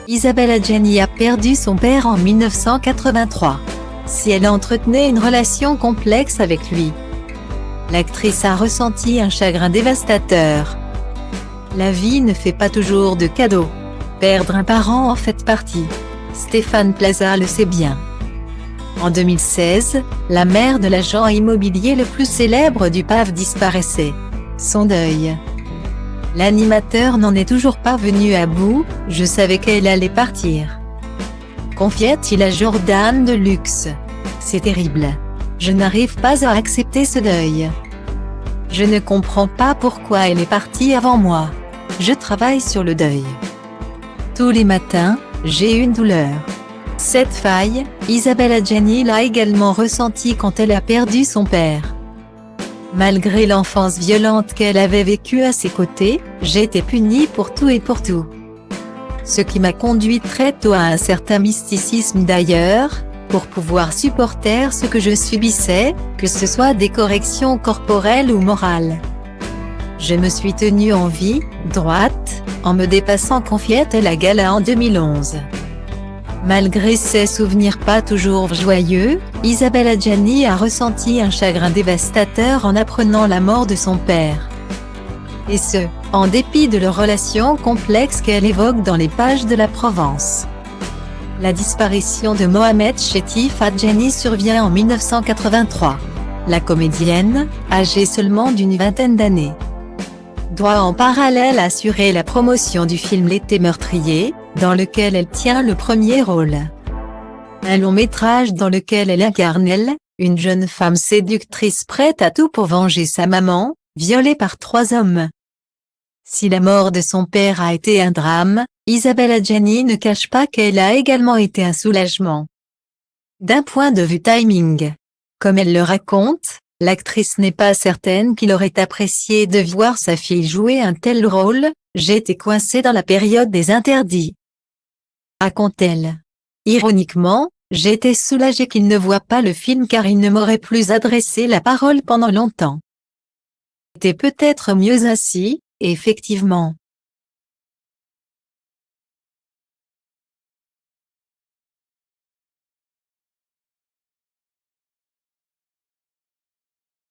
Isabelle Adjani a perdu son père en 1983. Si elle entretenait une relation complexe avec lui, l'actrice a ressenti un chagrin dévastateur. La vie ne fait pas toujours de cadeaux. Perdre un parent en fait partie. Stéphane Plaza le sait bien. En 2016, la mère de l'agent immobilier le plus célèbre du PAF disparaissait. Son deuil. L'animateur n'en est toujours pas venu à bout. Je savais qu'elle allait partir, confiait-il à Jordan Deluxe. C'est terrible. Je n'arrive pas à accepter ce deuil. Je ne comprends pas pourquoi elle est partie avant moi. Je travaille sur le deuil. Tous les matins, j'ai une douleur. Cette faille, Isabelle Adjani l'a également ressentie quand elle a perdu son père. Malgré l'enfance violente qu'elle avait vécue à ses côtés, j'ai été punie pour tout et pour tout. Ce qui m'a conduit très tôt à un certain mysticisme d'ailleurs, pour pouvoir supporter ce que je subissais, que ce soit des corrections corporelles ou morales. Je me suis tenue en vie, droite, en me dépassant, confiait-elle à Gala en 2011. Malgré ses souvenirs pas toujours joyeux, Isabelle Adjani a ressenti un chagrin dévastateur en apprenant la mort de son père. Et ce, en dépit de leur relation complexe qu'elle évoque dans les pages de la Provence. La disparition de Mohamed Chetif Adjani survient en 1983. La comédienne, âgée seulement d'une vingtaine d'années, doit en parallèle assurer la promotion du film L'été meurtrier, dans lequel elle tient le premier rôle. Un long métrage dans lequel elle incarne une jeune femme séductrice prête à tout pour venger sa maman, violée par 3 hommes. Si la mort de son père a été un drame, Isabelle Adjani ne cache pas qu'elle a également été un soulagement. D'un point de vue timing. Comme elle le raconte, l'actrice n'est pas certaine qu'il aurait apprécié de voir sa fille jouer un tel rôle. J'ai été coincée dans la période des interdits, raconte-t-elle. Ironiquement, j'étais soulagée qu'il ne voie pas le film car il ne m'aurait plus adressé la parole pendant longtemps. C'était peut-être mieux ainsi, effectivement.